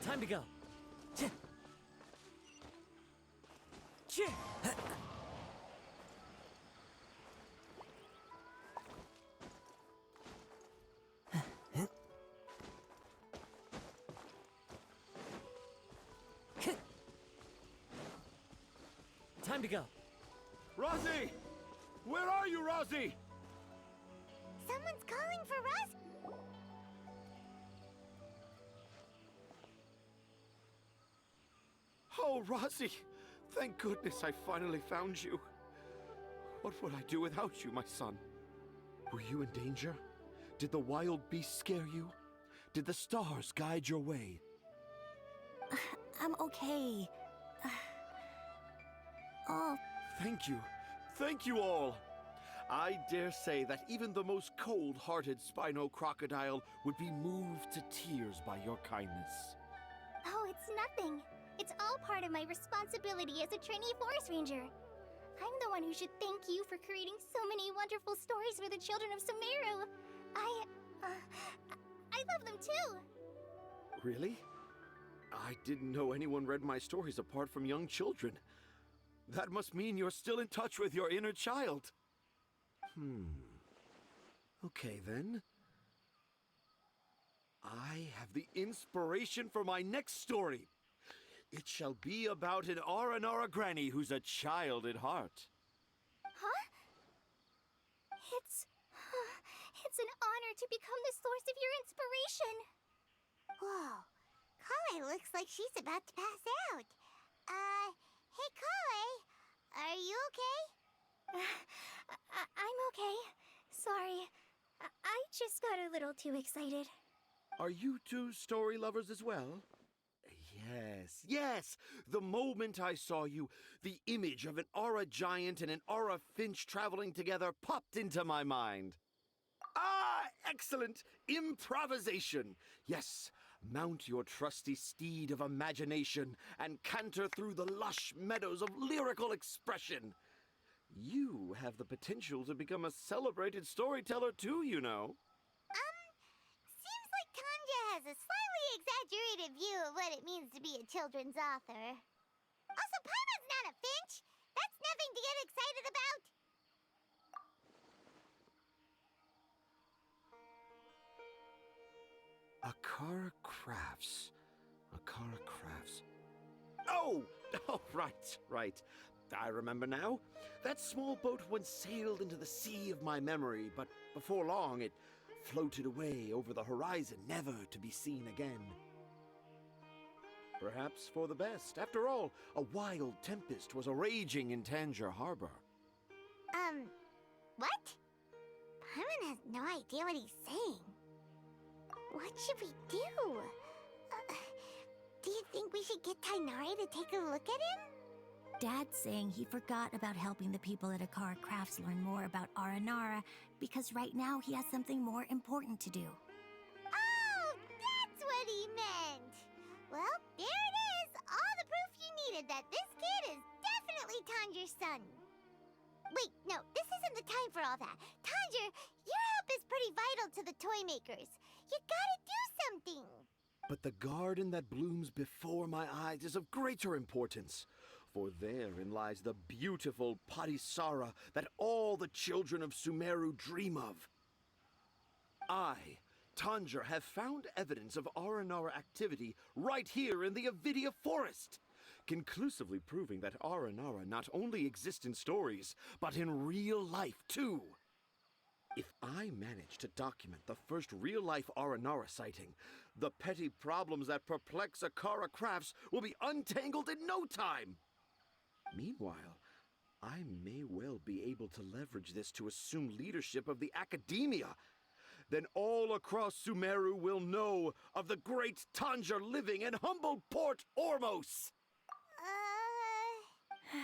Time to go. Ch- Ch- Time to go. Rosie! Where are you, Rosie? Someone's calling for us? Oh, Rosie! Thank goodness I finally found you. What would I do without you, my son? Were you in danger? Did the wild beasts scare you? Did the stars guide your way? I'm okay. Oh, Thank you. Thank you all. I dare say that even the most cold-hearted Spino crocodile would be moved to tears by your kindness. oh, it's nothing. It's all part of my responsibility as a trainee forest ranger. I'm the one who should thank you for creating so many wonderful stories for the children of Sumeru. I love them too. Really? I didn't know anyone read my stories apart from young children. That must mean you're still in touch with your inner child. Okay, then. I have the inspiration for my next story. It shall be about an Aranara granny who's a child at heart. Huh? It's an honor to become the source of your inspiration. Whoa, Kale looks like she's about to pass out. Hey Kale, are you okay? I'm okay. Sorry, I just got a little too excited. Are you two story lovers as well? Yes. The moment I saw you, the image of an aura giant and an aura finch traveling together popped into my mind. Ah, excellent! Improvisation! Yes, mount your trusty steed of imagination and canter through the lush meadows of lyrical expression. You have the potential to become a celebrated storyteller too, you know. Seems like Tanja has a slightly exaggerated view of what it means to be a children's author. Also, Paimon's not a finch. That's nothing to get excited about. Akara Crafts. Oh, right. I remember now. That small boat once sailed into the sea of my memory, but before long it floated away over the horizon, never to be seen again. Perhaps for the best. After all, a wild tempest was raging in Tangier Harbor. What? Paimon has no idea what he's saying. What should we do? Do you think we should get Tainari to take a look at him? Dad's saying he forgot about helping the people at Akara Crafts learn more about Aranara because right now he has something more important to do. Oh, that's what he meant! Well, there it is! All the proof you needed that this kid is definitely Tanger's son. Wait, no, this isn't the time for all that. Tanger, your help is pretty vital to the toy makers. You gotta do something! But the garden that blooms before my eyes is of greater importance, for therein lies the beautiful Padisara that all the children of Sumeru dream of. I, Tanger, have found evidence of Aranara activity right here in the Avidia forest, conclusively proving that Aranara not only exist in stories, but in real life too. If I manage to document the first real-life Aranara sighting, the petty problems that perplex Akara Crafts will be untangled in no time. Meanwhile, I may well be able to leverage this to assume leadership of the academia. Then all across Sumeru will know of the great Tanger living in humble Port Ormos. I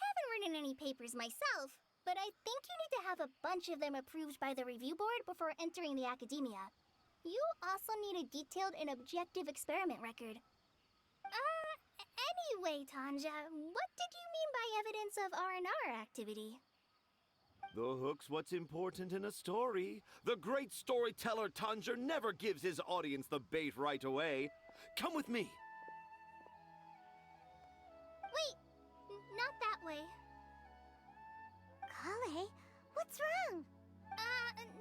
haven't written any papers myself, but I think you need to have a bunch of them approved by the review board before entering the academia. You also need a detailed and objective experiment record. Anyway, Tanja, what did you mean by evidence of Aranara activity? The hook's what's important in a story. The great storyteller Tanja never gives his audience the bait right away. Come with me. Wait, not that way. Kale, what's wrong?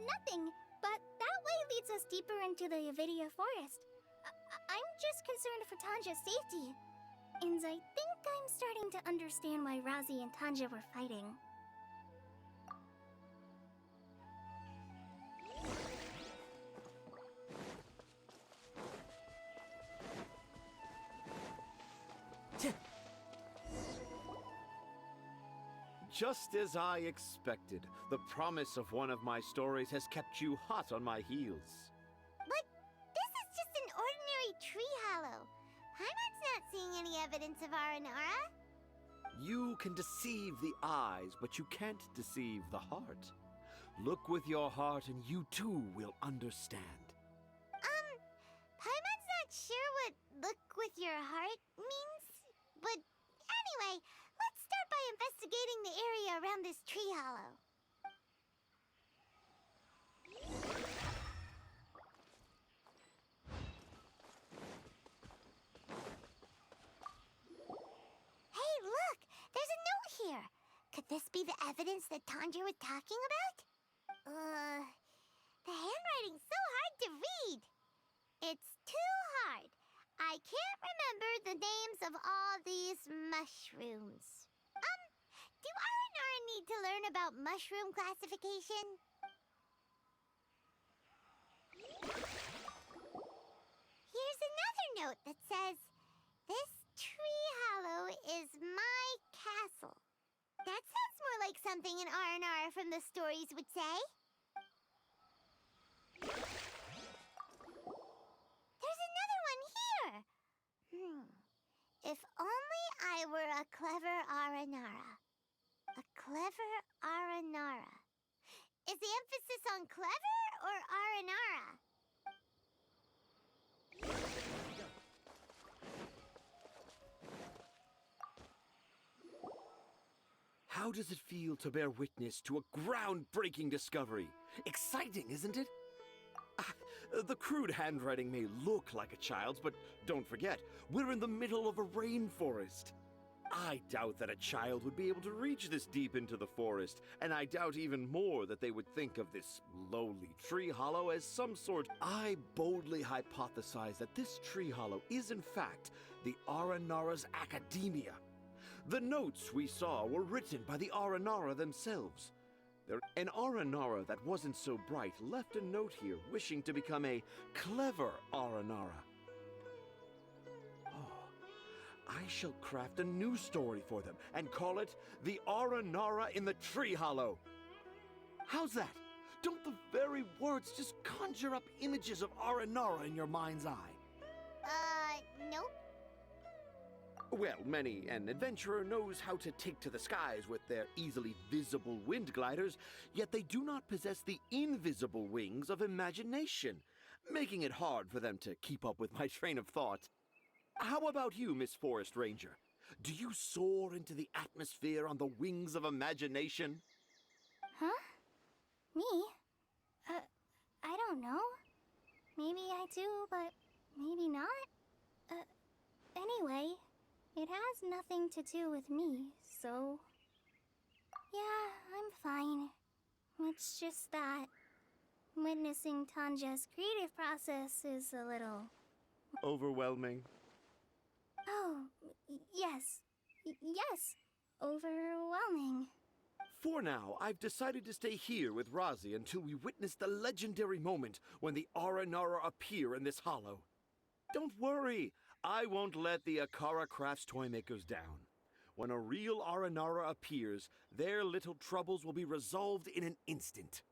Nothing. But that way leads us deeper into the Avidia forest. I'm just concerned for Tanja's safety. And I think I'm starting to understand why Razi and Tanja were fighting. Just as I expected, the promise of one of my stories has kept you hot on my heels. But this is just an ordinary tree hollow. Paimon's not seeing any evidence of Aranara. You can deceive the eyes, but you can't deceive the heart. Look with your heart and you too will understand. Paimon's not sure what look with your heart means. But anyway, let's start by investigating the area around this tree hollow. Hey, look! There's a note here! Could this be the evidence that Tanja was talking about? The handwriting's so hard to read. It's too hard. I can't remember the names of all these mushrooms. Do Aranara need to learn about mushroom classification? Here's another note that says, "This tree hollow is my castle." That sounds more like something an Aranara from the stories would say. There's another one here. If only I were a clever Aranara. A clever Aranara. Is the emphasis on clever or Aranara? How does it feel to bear witness to a groundbreaking discovery? Exciting, isn't it? The crude handwriting may look like a child's, but don't forget, we're in the middle of a rainforest. I doubt that a child would be able to reach this deep into the forest, and I doubt even more that they would think of this lowly tree hollow as some sort. I boldly hypothesize that this tree hollow is in fact the Aranara's academia. The notes we saw were written by the Aranara themselves. An Aranara that wasn't so bright left a note here wishing to become a clever Aranara. Oh, I shall craft a new story for them and call it The Aranara in the Tree Hollow. How's that? Don't the very words just conjure up images of Aranara in your mind's eye? Nope. Well, many an adventurer knows how to take to the skies with their easily visible wind gliders, yet they do not possess the invisible wings of imagination, making it hard for them to keep up with my train of thought. How about you, Miss Forest Ranger? Do you soar into the atmosphere on the wings of imagination? Huh? Me? I don't know. Maybe I do, but maybe not. Anyway, it has nothing to do with me, so... Yeah, I'm fine. It's just that witnessing Tanja's creative process is a little... Overwhelming. Oh, yes. Yes, overwhelming. For now, I've decided to stay here with Razi until we witness the legendary moment when the Aranara appear in this hollow. Don't worry, I won't let the Akara Crafts toymakers down. When a real Aranara appears, their little troubles will be resolved in an instant.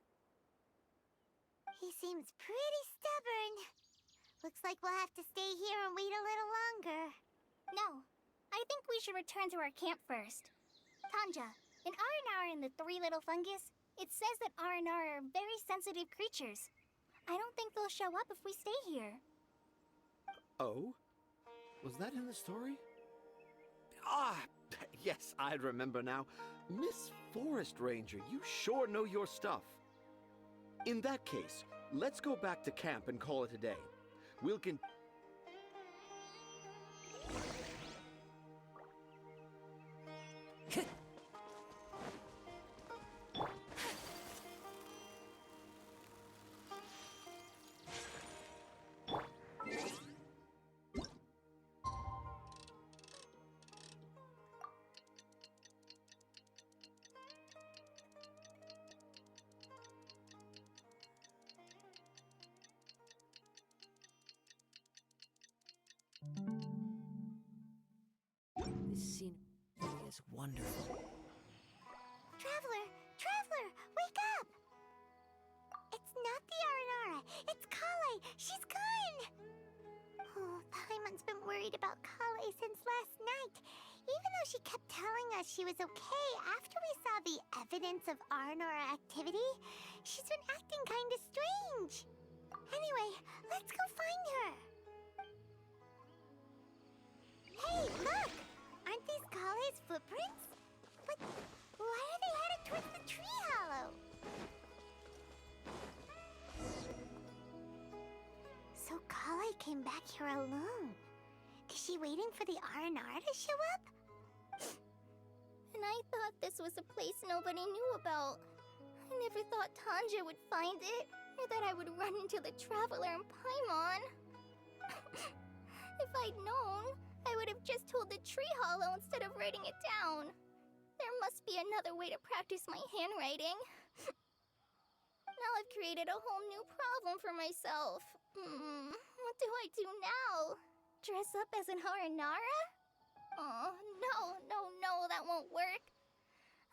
He seems pretty stubborn. Looks like we'll have to stay here and wait a little longer. No, I think we should return to our camp first. Tanja, in Aranara and the Three Little Fungus, it says that Aranara are very sensitive creatures. I don't think they'll show up if we stay here. Oh? Was that in the story? Ah, yes, I remember now. Miss Forest Ranger, you sure know your stuff. In that case, let's go back to camp and call it a day. We'll con- This scenery is wonderful. Traveler! Traveler! Wake up! It's not the Aranara. It's Kale. She's gone! Oh, Paimon's been worried about Kale since last night. Even though she kept telling us she was okay after we saw the evidence of Aranara activity, she's been acting kind of strange. Anyway, let's go find her. Hey, look! Aren't these Kale's footprints? But why are they headed towards the tree hollow? So Kale came back here alone. Is she waiting for the Aranara to show up? And I thought this was a place nobody knew about. I never thought Tanja would find it, or that I would run into the Traveler and Paimon. If I'd known, I would have just told the tree hollow instead of writing it down. There must be another way to practice my handwriting. Now I've created a whole new problem for myself. What do I do now? Dress up as an Aranara? Oh, no, that won't work.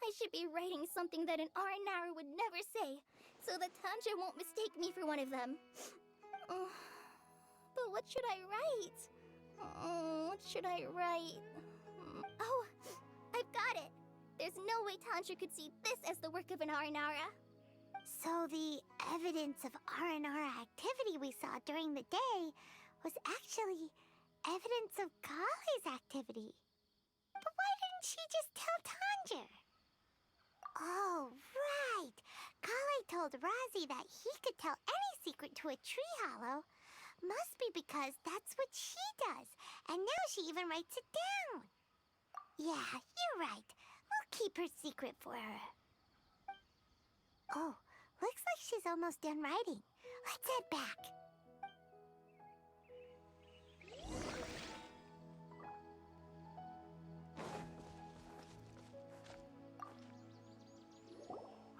I should be writing something that an Aranara would never say, so that Tanja won't mistake me for one of them. But what should I write? What should I write? Oh, I've got it! There's no way Tanja could see this as the work of an Aranara. So the evidence of Aranara activity we saw during the day was actually evidence of Kale's activity. But why didn't she just tell Tanja? Oh, right! Kale told Razi that he could tell any secret to a tree hollow. Must be because that's what she does, and now she even writes it down. Yeah, you're right. We'll keep her secret for her. Oh, looks like she's almost done writing. Let's head back.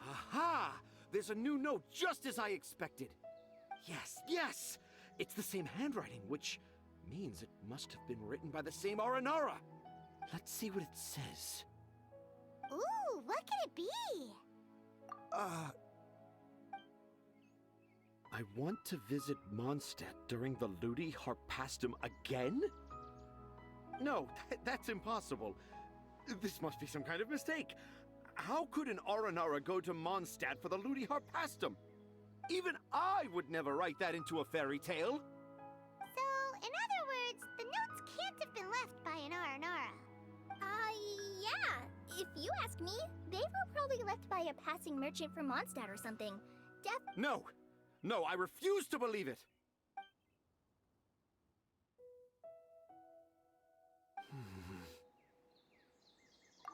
Aha! There's a new note just as I expected. Yes! It's the same handwriting, which means it must have been written by the same Aranara. Let's see what it says. Ooh, what could it be? I want to visit Mondstadt during the Ludi Harpastum again? No, that's impossible. This must be some kind of mistake. How could an Aranara go to Mondstadt for the Ludi Harpastum? Even I would never write that into a fairy tale. So, in other words, the notes can't have been left by an Aranara. Yeah. If you ask me, they were probably left by a passing merchant from Mondstadt or something. No, I refuse to believe it.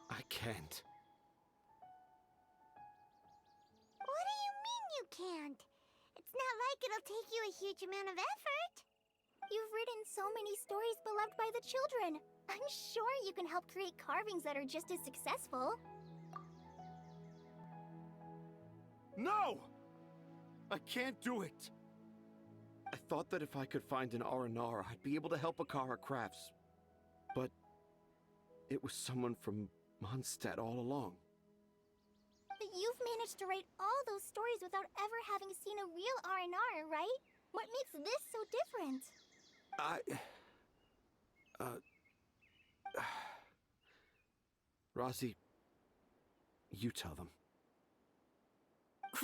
I can't. What do you mean you can't? It's not like it'll take you a huge amount of effort. You've written so many stories beloved by the children. I'm sure you can help create carvings that are just as successful. No! I can't do it. I thought that if I could find an Aranara, I'd be able to help Akara Crafts. But it was someone from Mondstadt all along. But you've managed to write all those stories without ever having seen a real Aranara, right? What makes this so different? Razi, you tell them.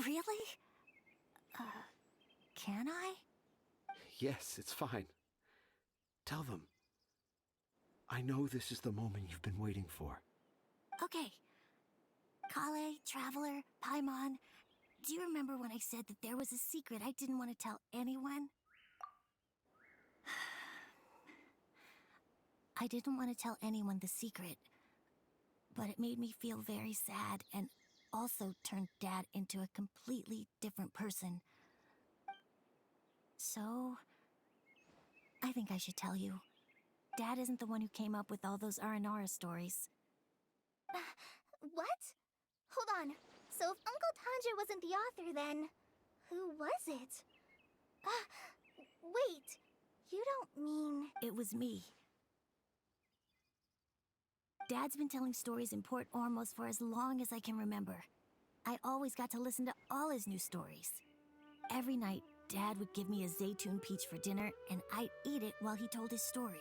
Really? Can I? Yes, it's fine. Tell them. I know this is the moment you've been waiting for. Okay. Kale, Traveler, Paimon, do you remember when I said that there was a secret I didn't want to tell anyone? I didn't want to tell anyone the secret, but it made me feel very sad and also turned Dad into a completely different person. So, I think I should tell you. Dad isn't the one who came up with all those Aranara stories. What? Hold on. So if Uncle Tanja wasn't the author, then who was it? Wait. You don't mean... It was me. Dad's been telling stories in Port Ormos for as long as I can remember. I always got to listen to all his new stories. Every night, Dad would give me a Zaytun peach for dinner, and I'd eat it while he told his stories.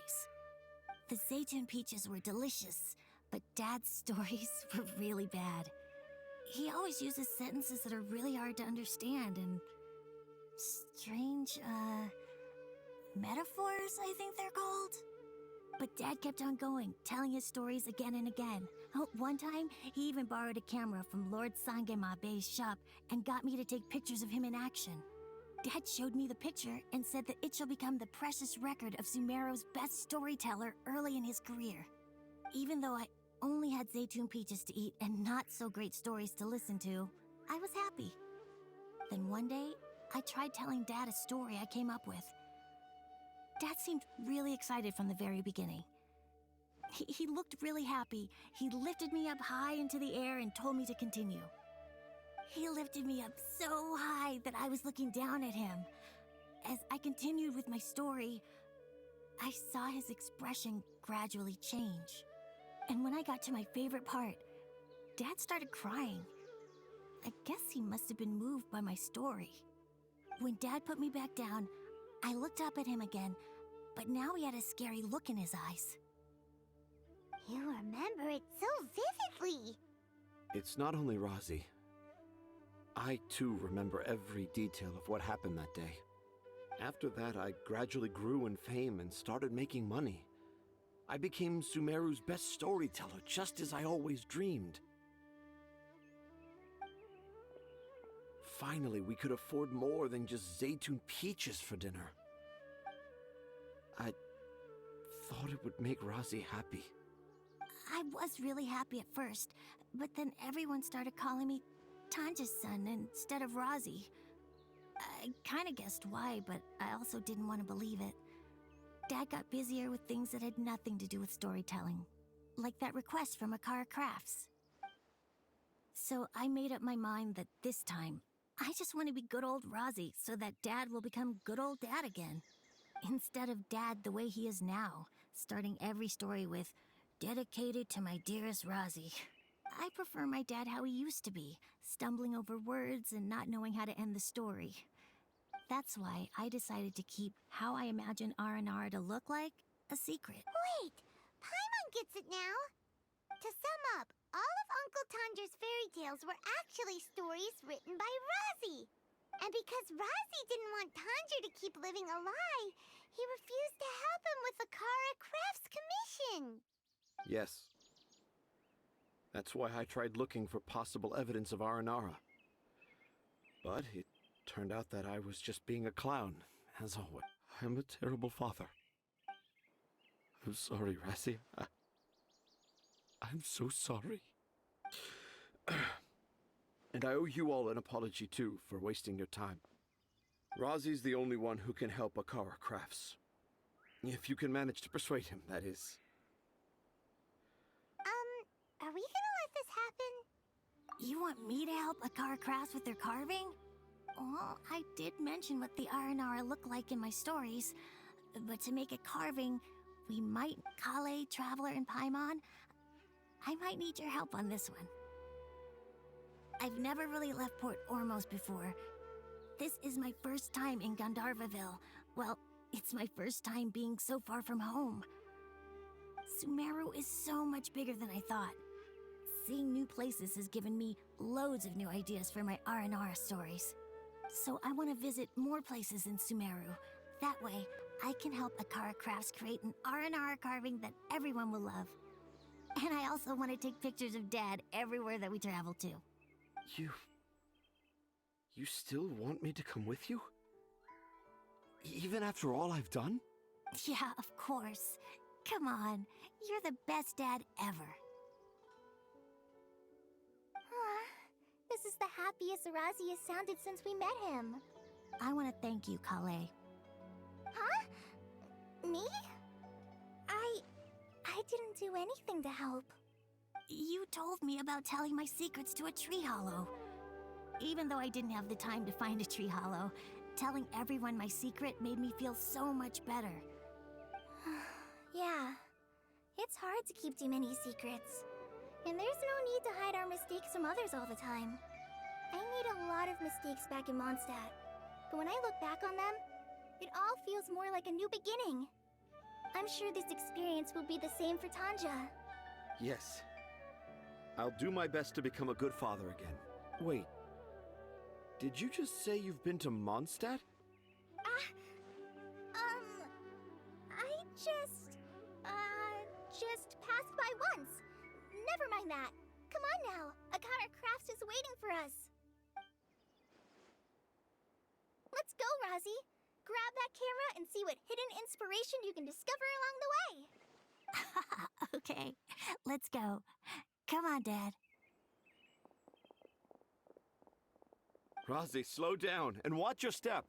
The Zaytun peaches were delicious, but Dad's stories were really bad. He always uses sentences that are really hard to understand and strange, metaphors, I think they're called. But Dad kept on going, telling his stories again and again. Oh, one time, he even borrowed a camera from Lord Sangema Bey's shop and got me to take pictures of him in action. Dad showed me the picture and said that it shall become the precious record of Sumeru's best storyteller early in his career. Even though I only had Zaytun peaches to eat and not so great stories to listen to, I was happy. Then one day, I tried telling Dad a story I came up with. Dad seemed really excited from the very beginning. He looked really happy. He lifted me up high into the air and told me to continue. He lifted me up so high that I was looking down at him. As I continued with my story, I saw his expression gradually change. And when I got to my favorite part, Dad started crying. I guess he must have been moved by my story. When Dad put me back down, I looked up at him again, but now he had a scary look in his eyes. You remember it so vividly. It's not only Razi. I, too, remember every detail of what happened that day. After that, I gradually grew in fame and started making money. I became Sumeru's best storyteller, just as I always dreamed. Finally, we could afford more than just Zaytun peaches for dinner. I thought it would make Razi happy. I was really happy at first, but then everyone started calling me Tanja's son instead of Razi. I kinda guessed why, but I also didn't want to believe it. Dad got busier with things that had nothing to do with storytelling, like that request from Akara Crafts. So I made up my mind that this time, I just want to be good old Razi so that Dad will become good old Dad again. Instead of Dad the way he is now, starting every story with, "Dedicated to my dearest Razi." I prefer my dad how he used to be, stumbling over words and not knowing how to end the story. That's why I decided to keep how I imagine Aranara to look like a secret. Wait, Paimon gets it now. To sum up, all of Uncle Tanja's fairy tales were actually stories written by Razi. And because Razi didn't want Tanja to keep living a lie, he refused to help him with the Kara Crafts commission. Yes. That's why I tried looking for possible evidence of Aranara. But it turned out that I was just being a clown, as always. I'm a terrible father. I'm sorry, Razi. I'm so sorry. And I owe you all an apology, too, for wasting your time. Razi's the only one who can help Akara Crafts. If you can manage to persuade him, that is. Are we gonna let this happen? You want me to help Akara Crafts with their carving? Well, I did mention what the Aranara look like in my stories, but to make a carving, we might Kale, Traveler, and Paimon. I might need your help on this one. I've never really left Port Ormos before. This is my first time in Gandharvaville. Well, it's my first time being so far from home. Sumeru is so much bigger than I thought. Seeing new places has given me loads of new ideas for my Aranara stories. So I want to visit more places in Sumeru. That way, I can help Akara Crafts create an Aranara carving that everyone will love. And I also want to take pictures of Dad everywhere that we travel to. You still want me to come with you? Even after all I've done? Yeah, of course. Come on, you're the best dad ever. This is the happiest Razi has sounded since we met him. I want to thank you, Kale. Huh? Me? I didn't do anything to help. You told me about telling my secrets to a tree hollow. Even though I didn't have the time to find a tree hollow, telling everyone my secret made me feel so much better. Yeah. It's hard to keep too many secrets. And there's no need to hide our mistakes from others all the time. I made a lot of mistakes back in Mondstadt. But when I look back on them, it all feels more like a new beginning. I'm sure this experience will be the same for Tanja. Yes. I'll do my best to become a good father again. Wait. Did you just say you've been to Mondstadt? I just passed by once. Never mind that. Come on now. Akara Crafts is waiting for us. Let's go, Razi. Grab that camera and see what hidden inspiration you can discover along the way. Okay, let's go. Come on, Dad. Razi, slow down and watch your step.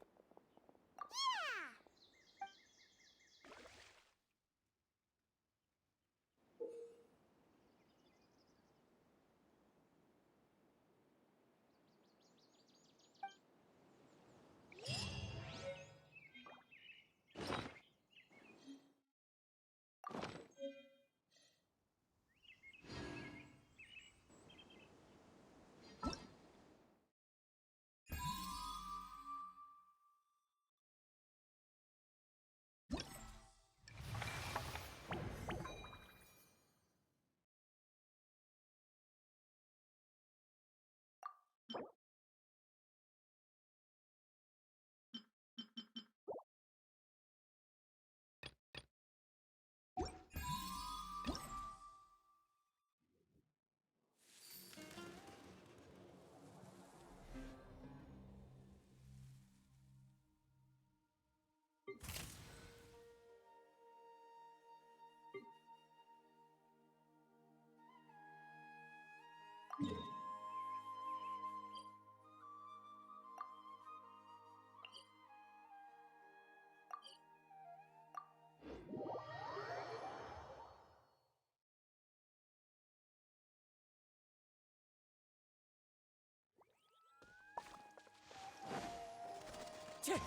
Yeah!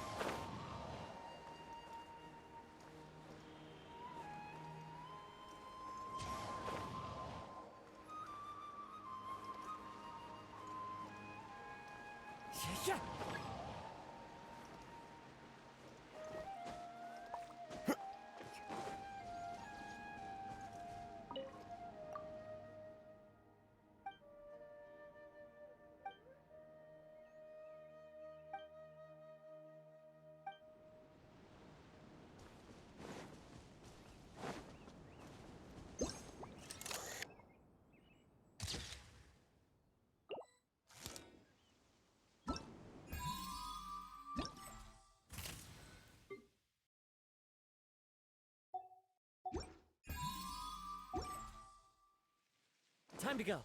Yeah. Time to go.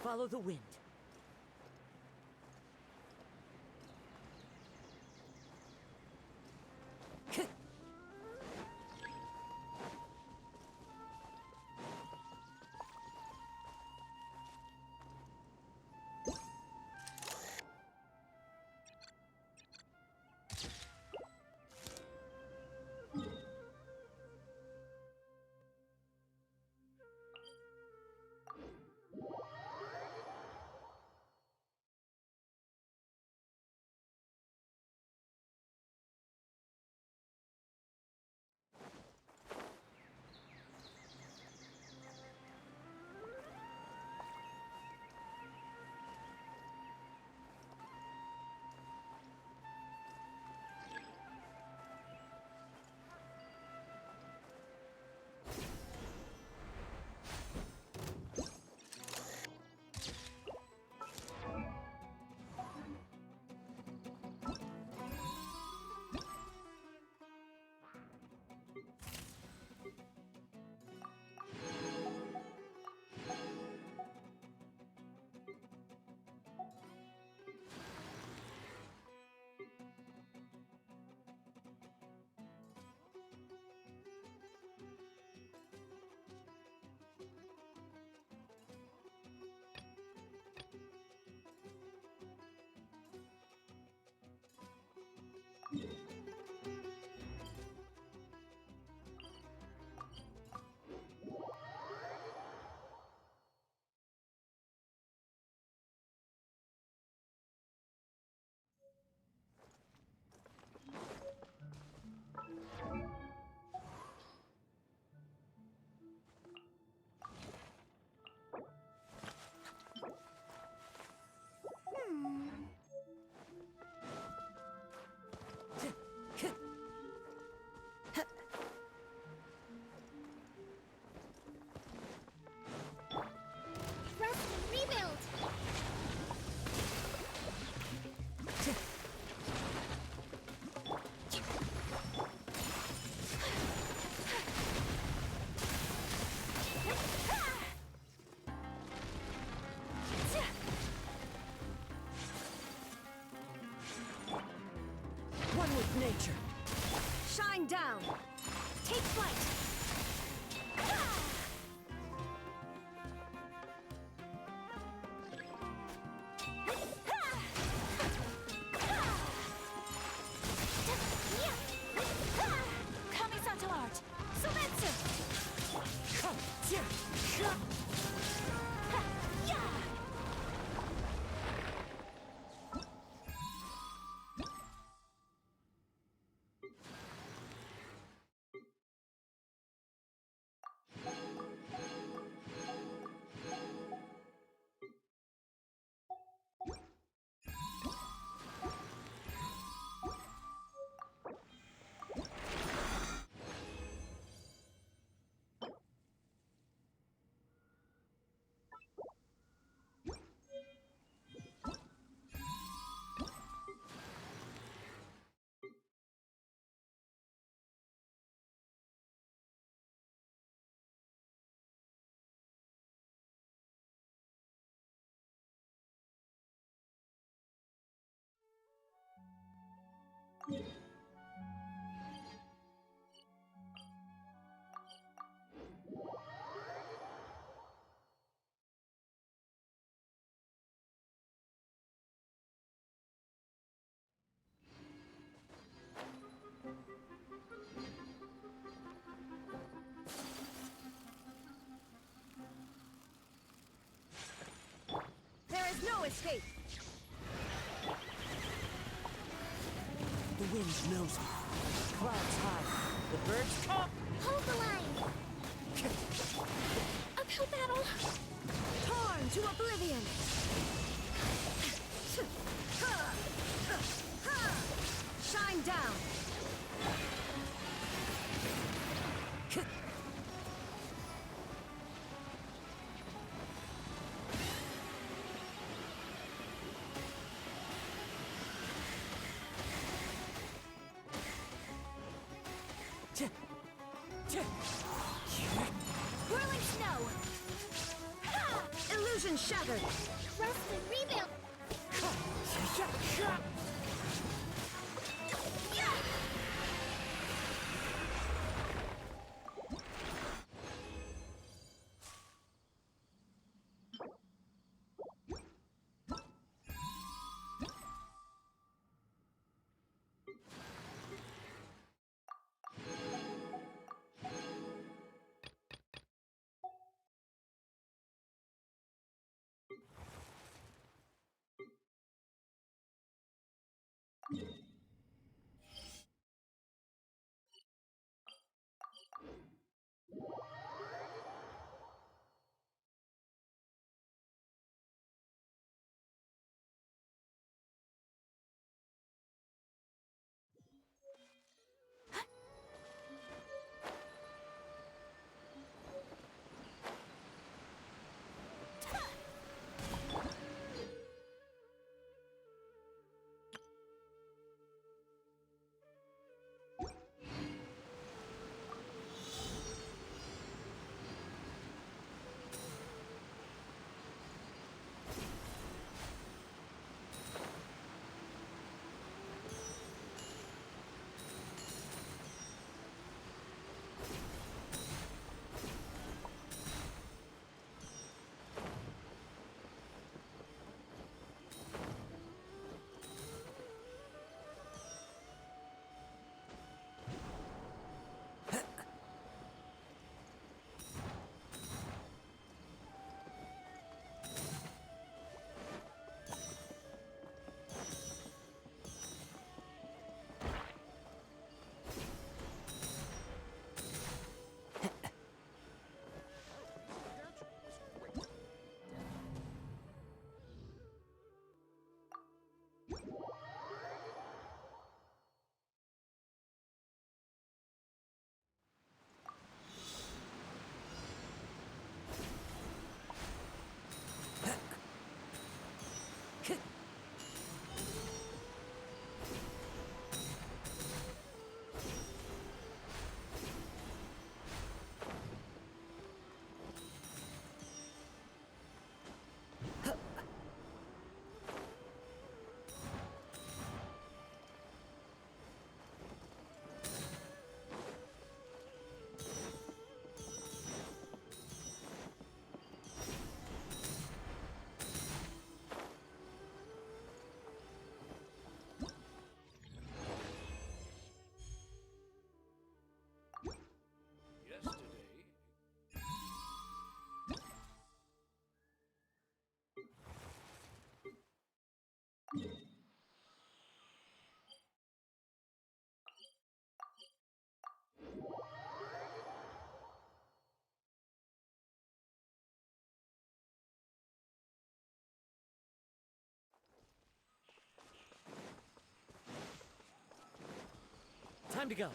Follow the wind. with nature. Shine down. Take flight. Kamisato art. Sometsu. There is no escape. The wind knows me. Clouds high. The birds come. Hold the line. Uphill battle. Torn to oblivion. Shine down. Whirling snow. Illusion shattered. Rest and rebuild. Time to go.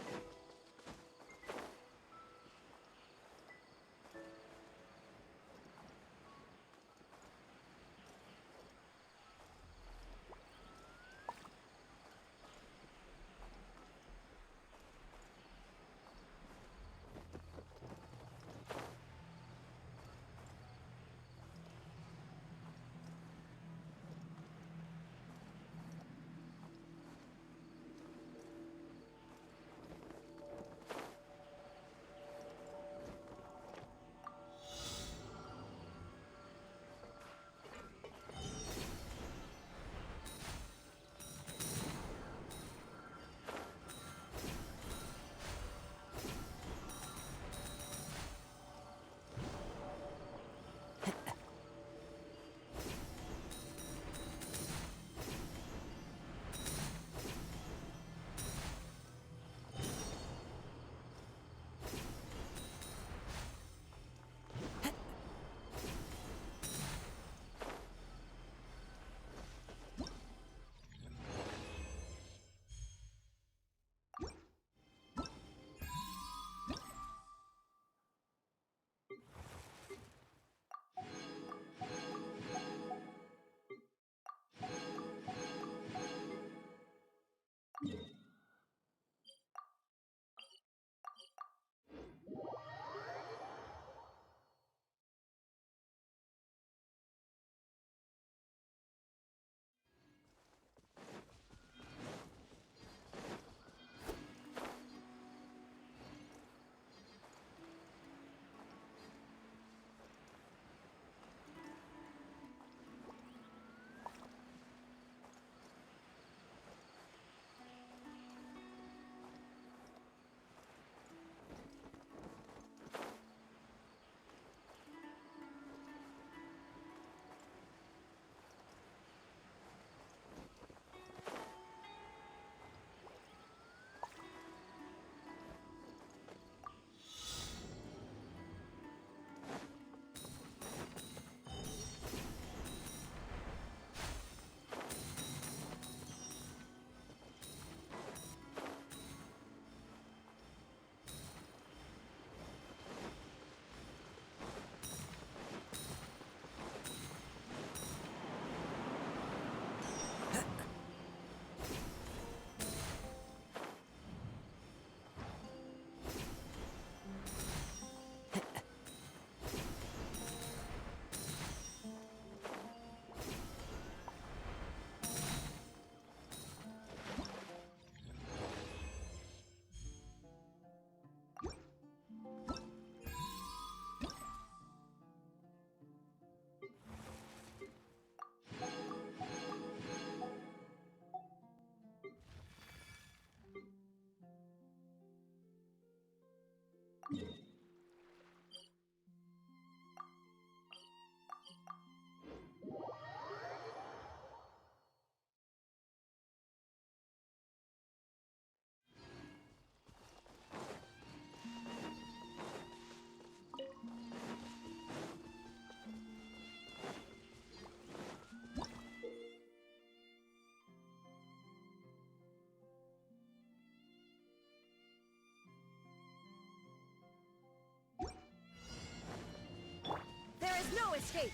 No escape!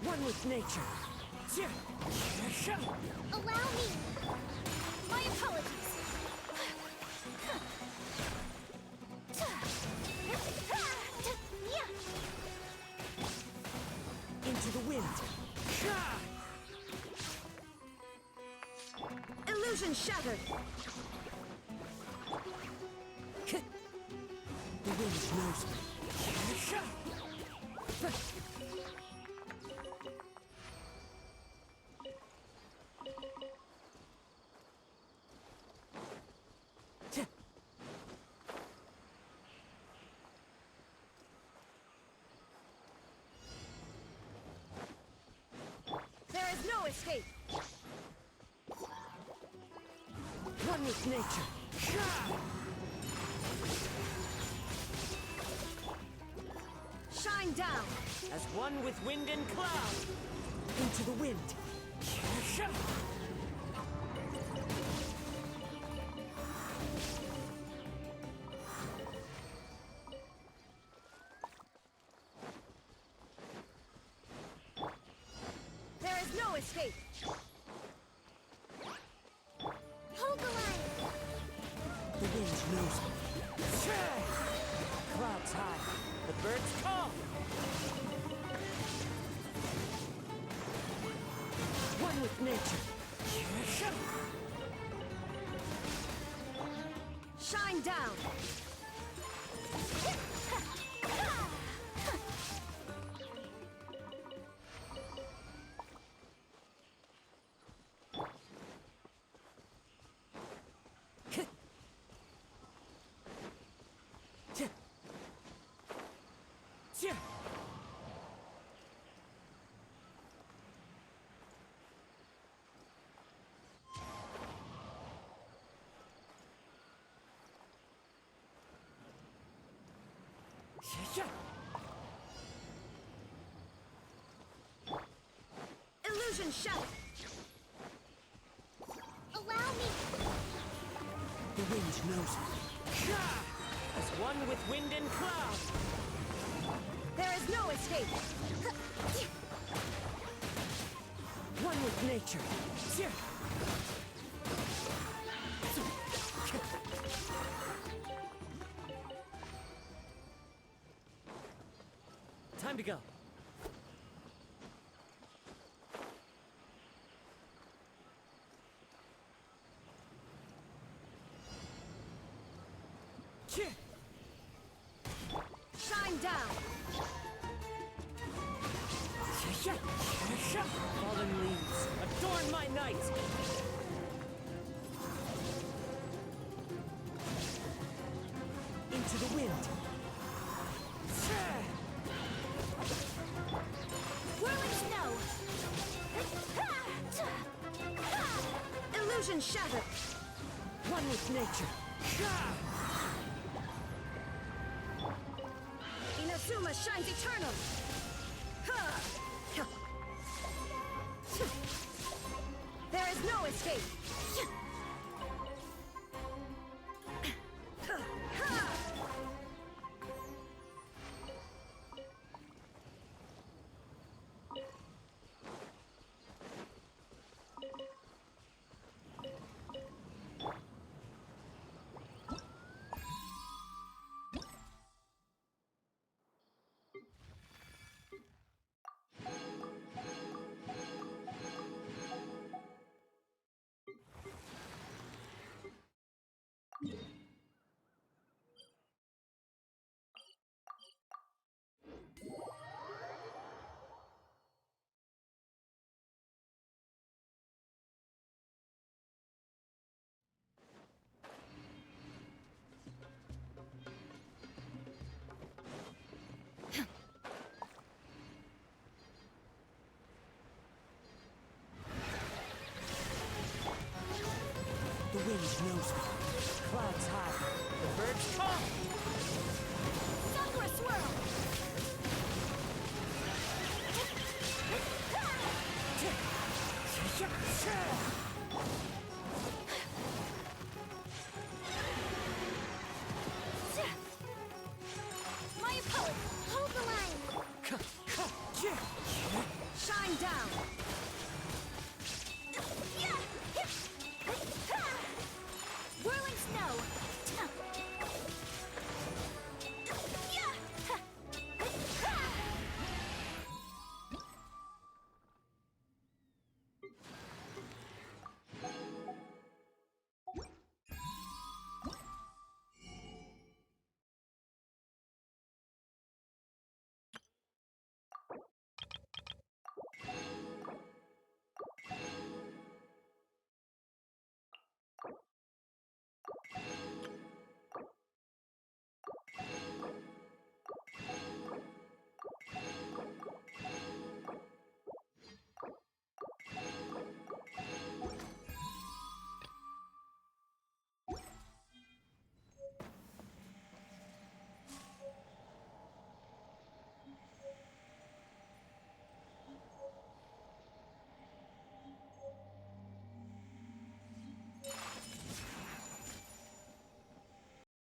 One with nature. Allow me! My apologies! Into the wind. Illusion shattered! The wind knows me. There is no escape! One with nature. Shine down! As one with wind and cloud. Into the wind. There is no escape. Hold the line. The wind knows me. Clouds high. The birds call. One with nature. Shine down. Illusion shut. Allow me. The wind knows me. As one with wind and cloud. There is no escape. One with nature. Time to go. Shine down. Fallen leaves, adorn my night. Into the wind. Whirling snow. Illusion shattered. One with nature. Inazuma shines eternal. There is no escape. The wind knows me. Clouds high. The birds call. Sakura swirl. Maya poet, hold the line. Shine down.